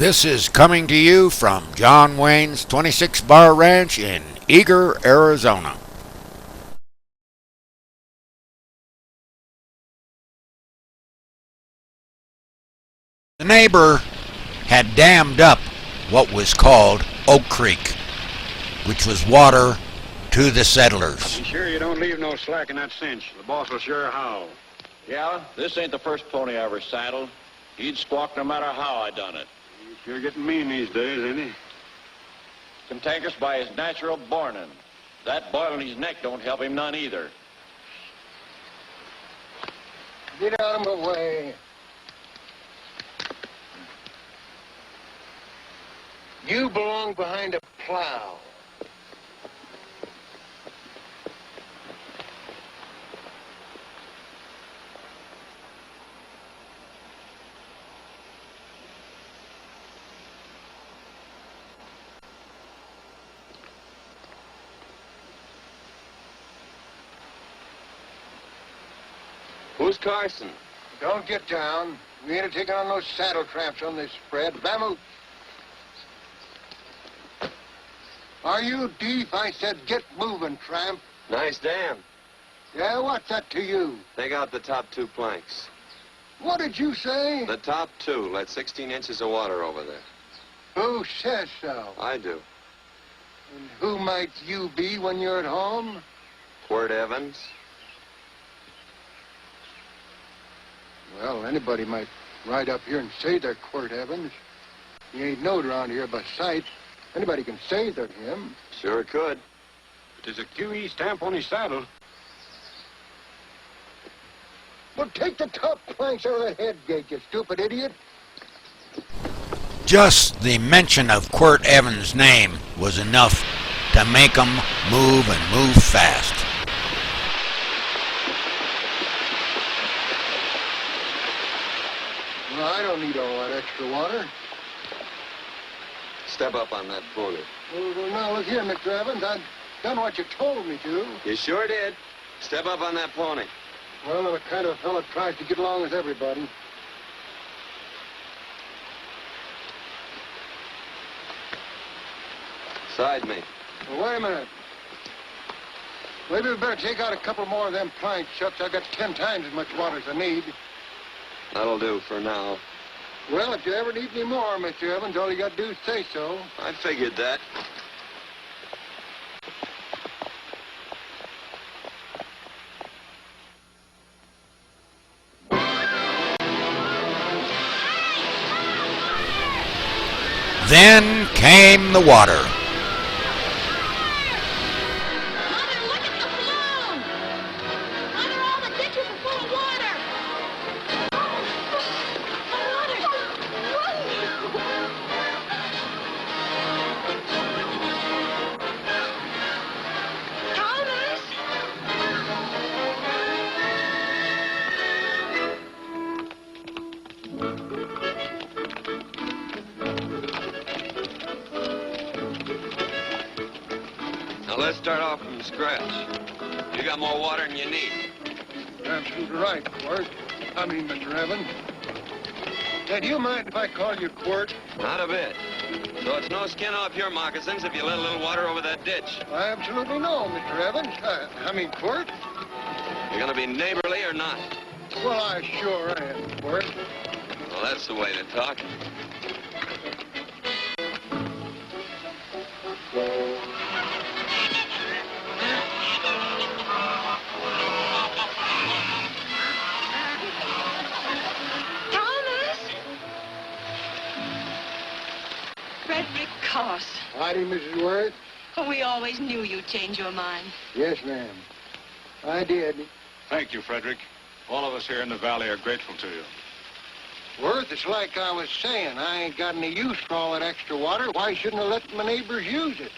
This is coming to you from John Wayne's 26 Bar Ranch in Eager, Arizona. The neighbor had dammed up what was called Oak Creek, which was water to the settlers. Be sure you don't leave no slack in that cinch. The boss will sure howl. Yeah, this ain't the first pony I ever saddled. He'd squawk no matter how I done it. He's sure getting mean these days, ain't he? Cantankerous by his natural bornin'. That boil in his neck don't help him none either. Get out of my way. You belong behind a plow. Who's Carson? Don't get down. We ain't taking on no saddle tramps on this spread. Vamoose. Are you deef? I said get moving, tramp. Nice dam. Yeah, what's that to you? Take out the top 2 planks. What did you say? The top 2. Let 16 inches of water over there. Who says so? I do. And who might you be when you're at home? Quirt Evans. Well, anybody might ride up here and say they're Quirt Evans. He ain't knowed around here by sight. Anybody can say they're him. Sure could. But there's a QE stamp on his saddle. Well, take the top planks out of the head gate, you stupid idiot. Just the mention of Quirt Evans' name was enough to make 'em move and move fast. Well, I don't need all that extra water. Step up on that pony. Well, now, look here, Mr. Evans. I've done what you told me to. You sure did. Step up on that pony. Well, I'm the kind of fellow tries to get along with everybody. Side me. Well, wait a minute. Maybe we better take out a couple more of them planks, Shucks. I've got 10 times as much water as I need. That'll do for now. Well, if you ever need any more, Mr. Evans, all you got to do is say so. I figured that. Then came the water. Mother, look at the flume! Mother, all the ditches are full of water! Thomas! Now let's start off from scratch. You got more water than you need. You're absolutely right, Quirt. Mr. Evans. Hey, do you mind if I call you Quirt? Not a bit. So it's no skin off your moccasins if you let a little water over that ditch. I absolutely know, Mr. Evans. Quirt. You're gonna be neighborly or not? Well, I sure am, Quirt. Well, that's the way to talk. Thomas! Frederick Coss. Howdy, Mrs. Worth. We always knew you'd change your mind. Yes, ma'am. I did. Thank you, Frederick. All of us here in the valley are grateful to you. Worth, it's like I was saying. I ain't got any use for all that extra water. Why shouldn't I let my neighbors use it?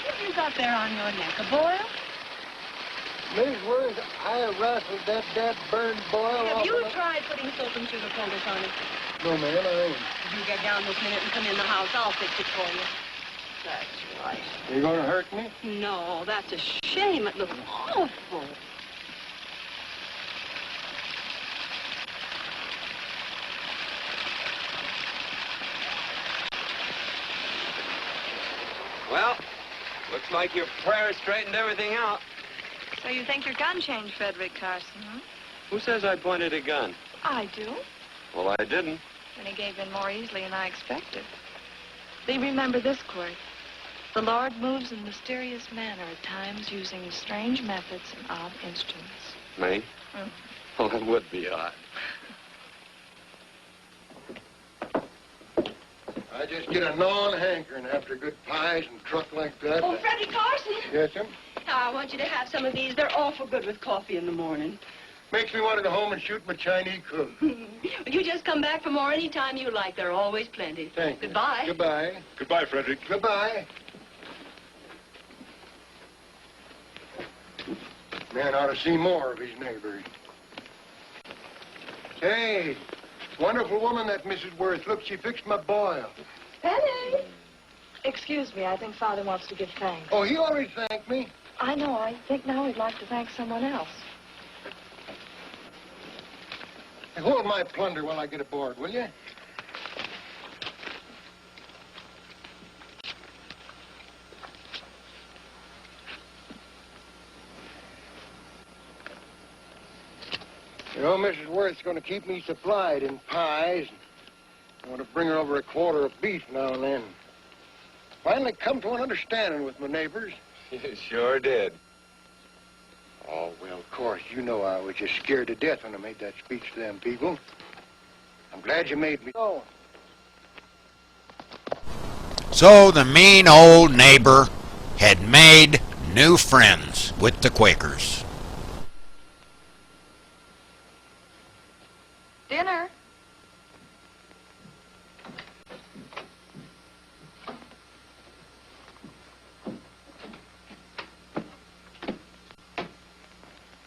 What have you got there on your neck, a boil? Miss Worth, I rustled that burned boil Have off you of tried putting soap and sugar poultice on it? No, ma'am, I ain't. You get down this minute and come in the house. I'll fix it for you. That's right. You gonna hurt me? No, that's a shame. It looks awful. like your prayer straightened everything out. So you think your gun changed Frederick Carson, huh? Who says I pointed a gun? I do. Well, I didn't. And he gave in more easily than I expected. Lee, remember this, Quirt. The Lord moves in mysterious manner at times using strange methods and odd instruments. Me? Mm. Well, that would be odd. I just get a gnawing hankering after good pies and truck like that. Oh, Freddie Carson. Yes, sir? Now, I want you to have some of these. They're awful good with coffee in the morning. Makes me want to go home and shoot my Chinese cook. You just come back for more any time you like. There are always plenty. Thank you. Goodbye. Goodbye. Goodbye, Frederick. Goodbye. Man ought to see more of his neighbors. Hey, wonderful woman, that Mrs. Worth. Look, she fixed my boil. Penny! Excuse me, I think Father wants to give thanks. Oh, he already thanked me. I know. I think now he'd like to thank someone else. Hey, hold my plunder while I get aboard, will you? You know, Mrs. Worth's going to keep me supplied in pies. I want to bring her over a quarter of beef now and then. Finally come to an understanding with my neighbors. You sure did. Oh, well, of course, you know I was just scared to death when I made that speech to them people. I'm glad you made me go. So the mean old neighbor had made new friends with the Quakers. Dinner.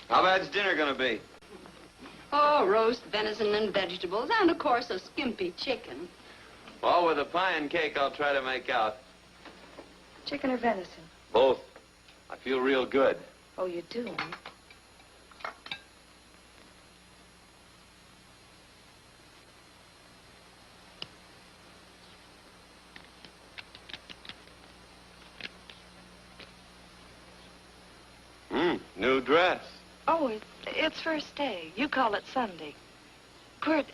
How bad's dinner gonna be? Oh, roast venison and vegetables, and, of course, a skimpy chicken. Well, with a pie and cake, I'll try to make out. Chicken or venison? Both. I feel real good. Oh, you do? New dress. Oh, it's first day. You call it Sunday. Quirt,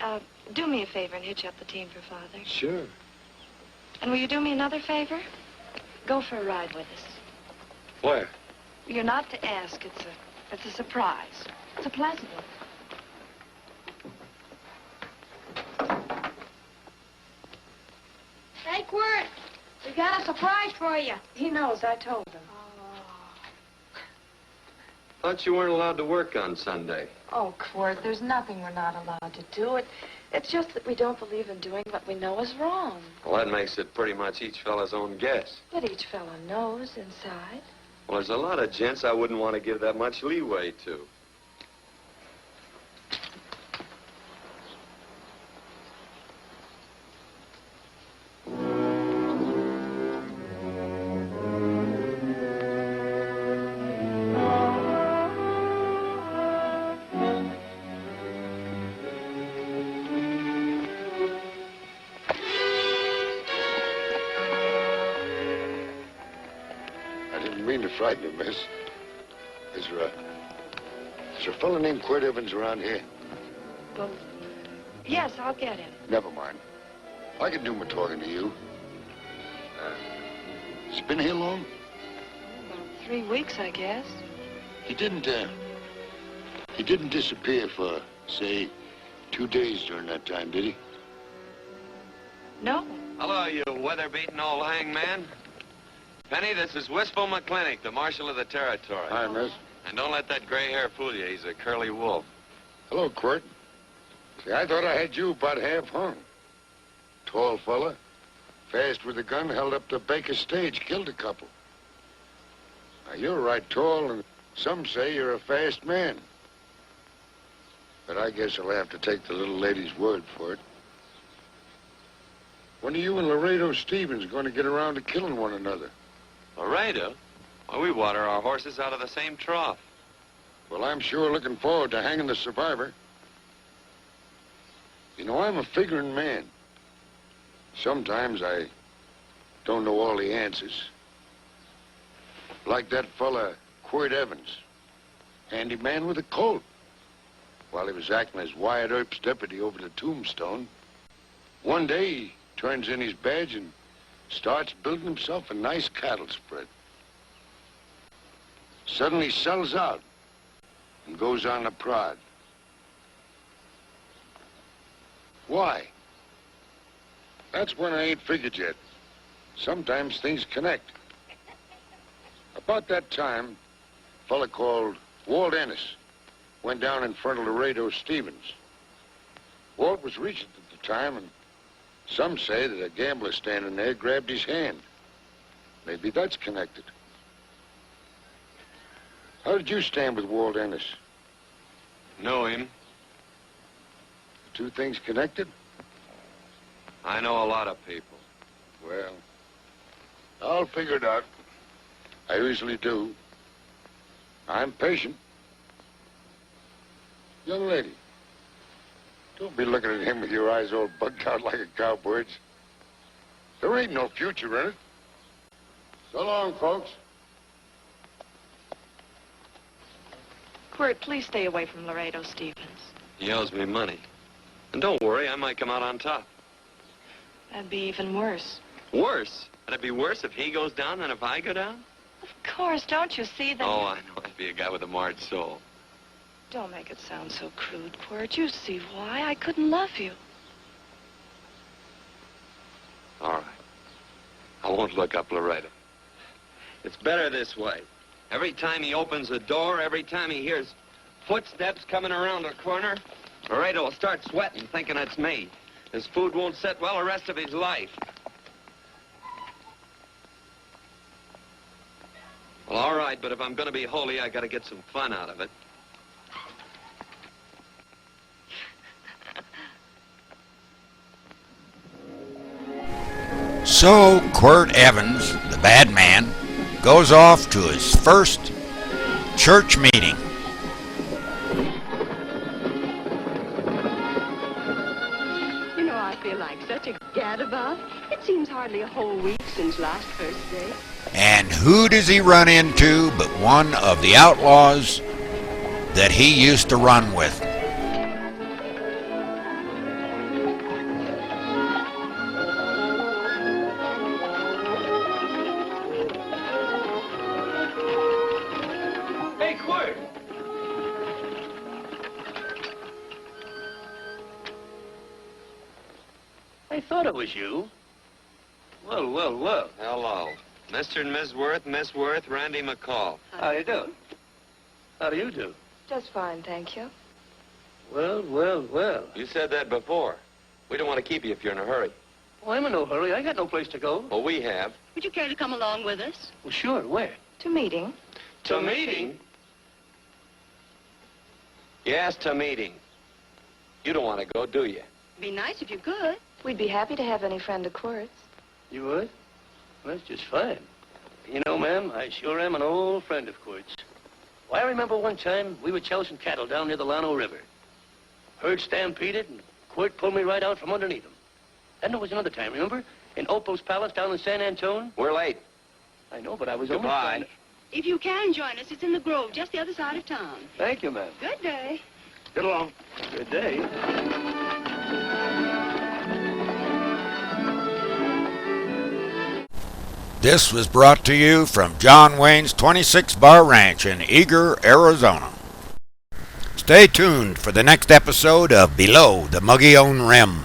do me a favor and hitch up the team for Father. Sure. And will you do me another favor? Go for a ride with us. Where? You're not to ask. It's a surprise. It's a pleasant one. Hey, Quirt, we got a surprise for you. He knows. I told him. Thought you weren't allowed to work on Sunday. Oh, Quirt, there's nothing we're not allowed to do. It's just that we don't believe in doing what we know is wrong. Well, that makes it pretty much each fella's own guess. But each fellow knows inside. Well, there's a lot of gents I wouldn't want to give that much leeway to. Frighten you, miss. Is there a fellow named Quirt Evans around here? Well, yes, I'll get him. Never mind. I can do my talking to you. Has he been here long? About 3 weeks, I guess. He didn't disappear for, say, 2 days during that time, did he? No. Hello, you weather-beaten old hangman. Penny, this is Wistful McClintock, the Marshal of the Territory. Hi, miss. And don't let that gray hair fool you. He's a curly wolf. Hello, Quirt. See, I thought I had you about half hung. Tall fella, fast with a gun, held up the Baker stage, killed a couple. Now, you're right tall, and some say you're a fast man. But I guess I'll have to take the little lady's word for it. When are you and Laredo Stevens going to get around to killing one another? Laredo? Well, we water our horses out of the same trough. Well, I'm sure looking forward to hanging the survivor. You know, I'm a figuring man. Sometimes I don't know all the answers. Like that fella, Quirt Evans. Handyman with a colt. While he was acting as Wyatt Earp's deputy over the Tombstone, one day he turns in his badge and starts building himself a nice cattle spread. Suddenly sells out and goes on a prod. Why? That's one I ain't figured yet. Sometimes things connect. About that time, a fella called Walt Ennis went down in front of Laredo Stevens. Walt was regent at the time, and some say that a gambler standing there grabbed his hand. Maybe that's connected. How did you stand with Walt Ennis? Know him. Two things connected? I know a lot of people. Well, I'll figure it out. I usually do. I'm patient. Young lady, don't be looking at him with your eyes all bugged out like a cowbird's. There ain't no future in it. So long, folks. Quirt, please stay away from Laredo Stevens. He owes me money. And don't worry, I might come out on top. That'd be even worse. Worse? That'd be worse if he goes down than if I go down? Of course, don't you see that? Oh, I know. I'd be a guy with a marred soul. Don't make it sound so crude, Quirt. You see why I couldn't love you. All right. I won't look up Laredo. It's better this way. Every time he opens a door, every time he hears footsteps coming around a corner, Laredo will start sweating, thinking it's me. His food won't set well the rest of his life. Well, all right, but if I'm going to be holy, I got to get some fun out of it. So Quirt Evans, the bad man, goes off to his first church meeting. You know, I feel like such a gadabout. It seems hardly a whole week since last Thursday. And who does he run into but one of the outlaws that he used to run with? Hey, Quirt! I thought it was you. Well, well, well. Hello. Mr. and Miss Worth, Miss Worth, Randy McCall. How you doing? How do you do? Just fine, thank you. Well, well, well. You said that before. We don't want to keep you if you're in a hurry. Oh, I'm in no hurry. I got no place to go. Well, we have. Would you care to come along with us? Well, sure. Where? To meeting. To meeting? Yes, to meeting. You don't want to go, do you? Be nice if you could. We'd be happy to have any friend of Quirt's. You would? Well, that's just fine. You know, ma'am, I sure am an old friend of Quirt's. Why, I remember one time we were chousing cattle down near the Llano River. Herd stampeded, and Quirt pulled me right out from underneath him. Then there was another time, remember? In Opal's Palace down in San Antone? We're late. I know, but I was Goodbye. only... If you can join us, it's in the Grove, just the other side of town. Thank you, ma'am. Good day. Get along. Good day. This was brought to you from John Wayne's 26 Bar Ranch in Eager, Arizona. Stay tuned for the next episode of Below the Mogollon Rim.